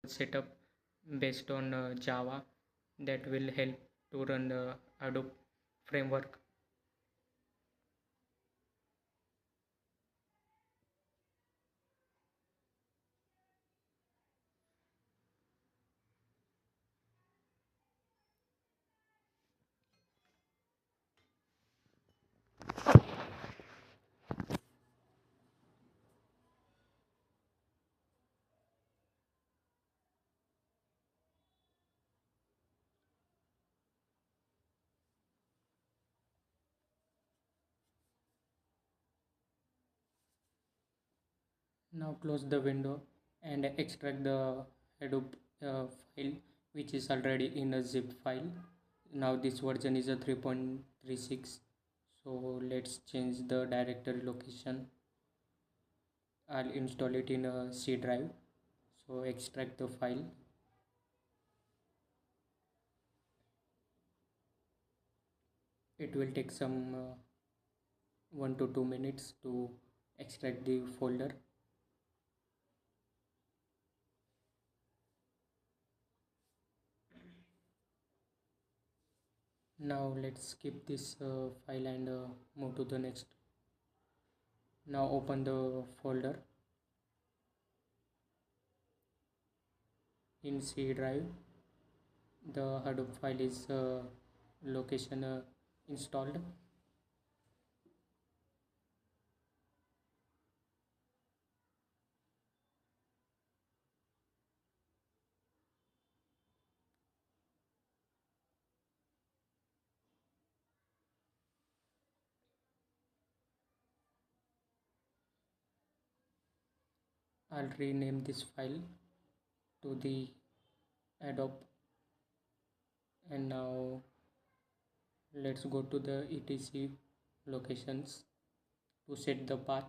setup based on Java that will help to run the Hadoop framework. Now close the window and extract the Hadoop file, which is already in a zip file. Now this version is a 3.36, so let's change the directory location. I'll install it in a C drive. So extract the file. It will take some 1 to 2 minutes to extract the folder. Now let's skip this file and move to the next. Now open the folder in C drive. The Hadoop file is location installed. I'll rename this file to the Hadoop, and now let's go to the etc locations to set the path.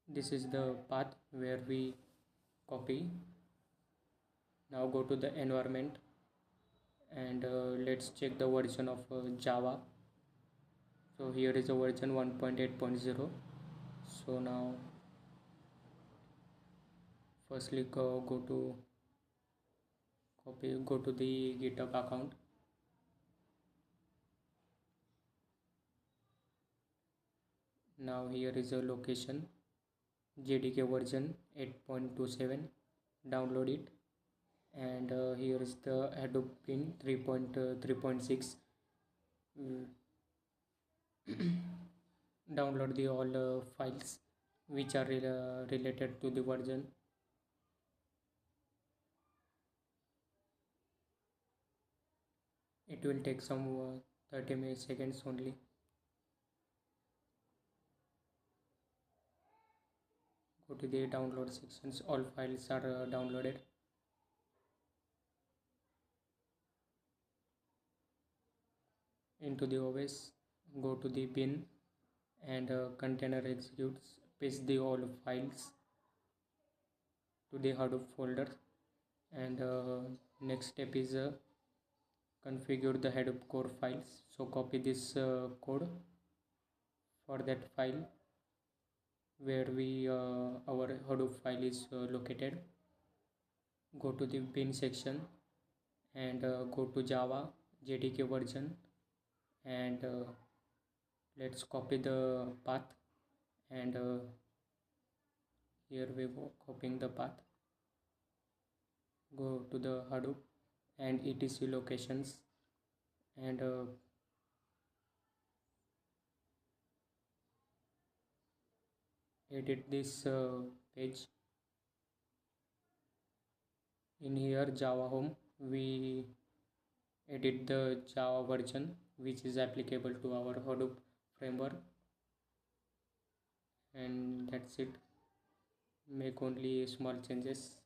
This is the path where we copy. Now go to the environment and let's check the version of Java. So here is a version 1.8.0. So now firstly go to copy, go to the GitHub account. Now here is a location, JDK version 8.27, download it, and here is the Hadoop pin 3.3.6. Download the all files which are related to the version. It will take some 30 seconds only. Go to the download sections, all files are downloaded. Into the OS, go to the bin and container executes, paste the all files to the Hadoop folder, and next step is configure the Hadoop core files. So copy this code for that file where we our Hadoop file is located. Go to the bin section and go to Java JDK version, and let's copy the path, and here we go copying the path. Go to the Hadoop and etc locations and edit this page. In here Java home, we edit the Java version which is applicable to our Hadoop framework, and that's it. Make only small changes,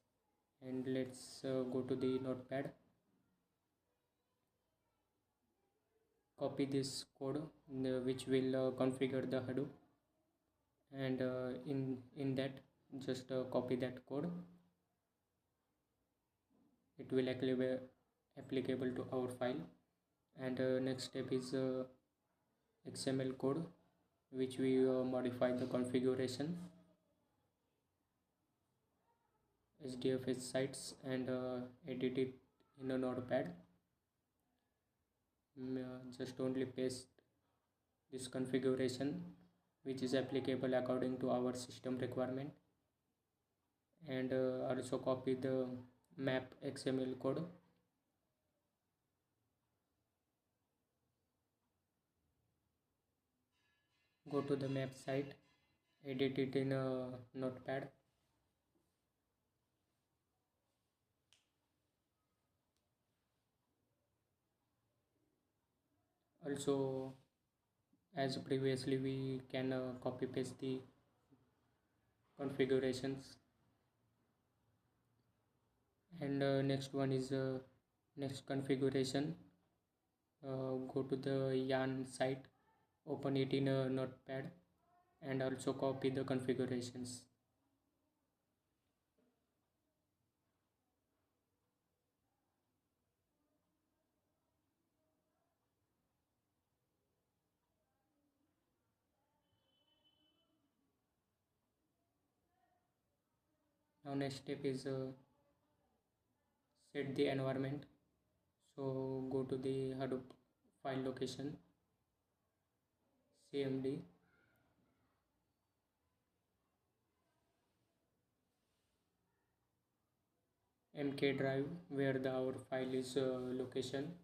and let's go to the notepad. Copy this code which will configure the Hadoop, and in that just copy that code. It will actually applicable to our file, and next step is XML code which we modify the configuration, HDFS sites, and edit it in a notepad. Just only paste this configuration which is applicable according to our system requirement, and also copy the map XML code. Go to the map site, edit it in a notepad. Also, as previously, we can copy paste the configurations. And next one is next configuration. Go to the yarn site, open it in a notepad, and also copy the configurations. Now next step is set the environment. So go to the Hadoop file location, CMD, MK drive where our file is location.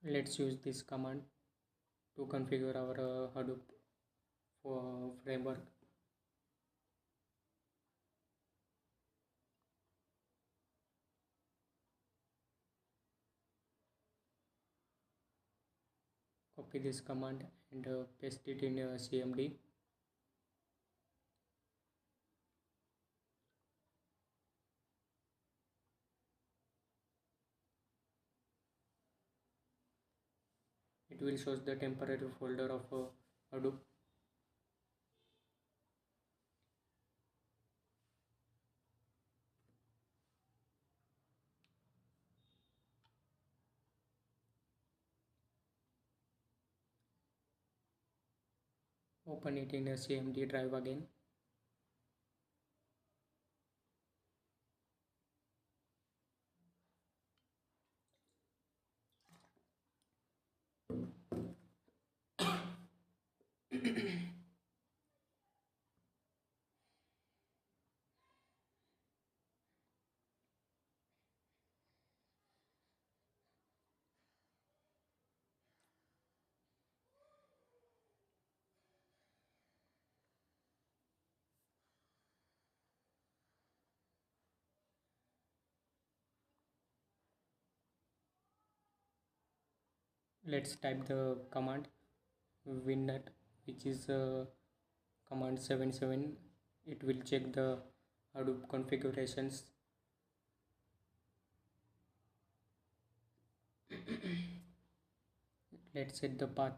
Let's use this command to configure our Hadoop framework. Copy this command and paste it in CMD. It will show the temporary folder of Hadoop. Open it in a CMD drive again. Let's type the command winnet, which is command 77. It will check the Hadoop configurations. Let's set the path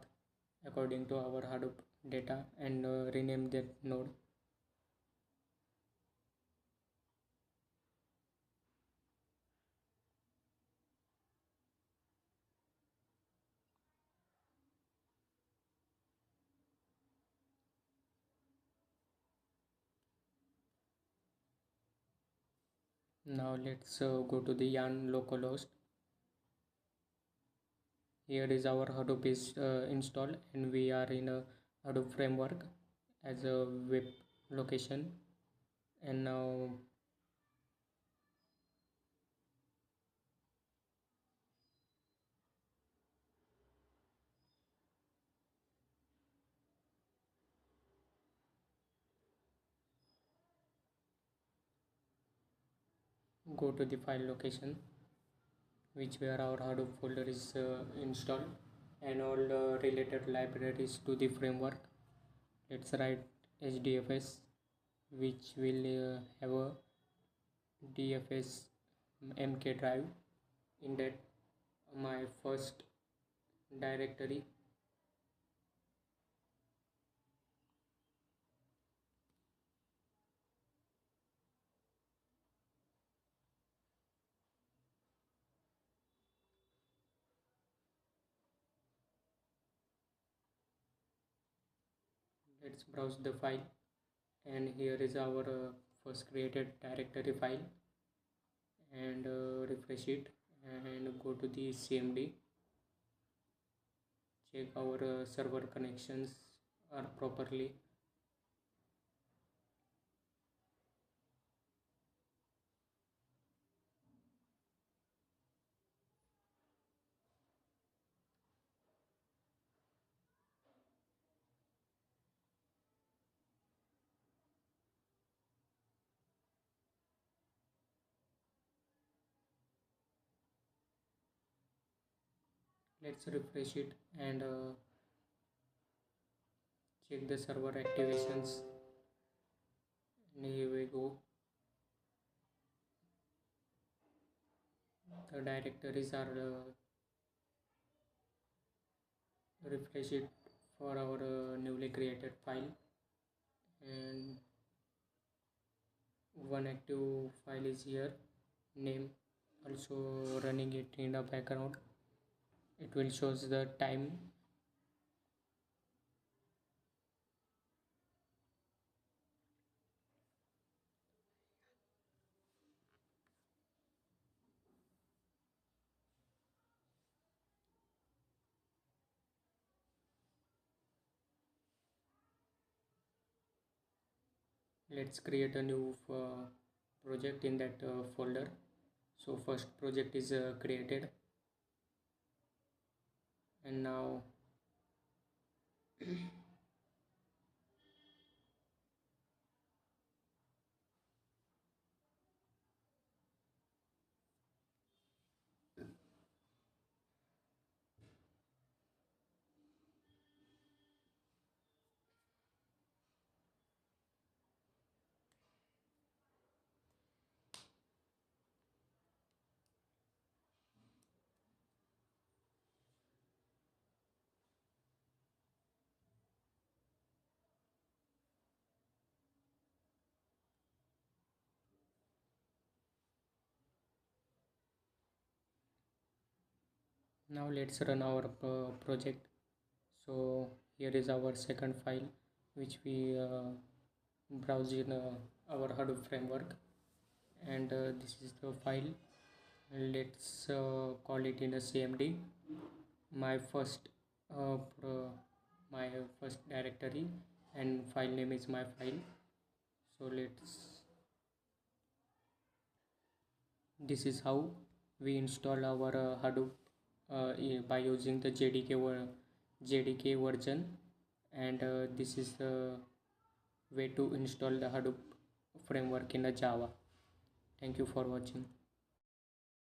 according to our Hadoop data and rename that node. Now let's go to the yarn localhost. Here is our Hadoop is installed, and we are in a Hadoop framework as a web location. And now go to the file location which where our Hadoop folder is installed, and all related libraries to the framework. Let's write HDFS, which will have a DFS mk drive. In that, my first directory, let's browse the file, and here is our first created directory file, and refresh it and go to the cmd. Check our server connections are properly. Let's refresh it and check the server activations, and here we go. The directories are refresh it for our newly created file, and one active file is here, name, also running it in the background. It will shows the time. Let's create a new project in that folder. So first project is created, and now now let's run our project. So here is our second file which we browse in our Hadoop framework, and this is the file. Let's call it in a cmd. My first my first directory and file name is my file. So let's, this is how we install our Hadoop by using the JDK version, and this is the way to install the Hadoop framework in a Java. Thank you for watching.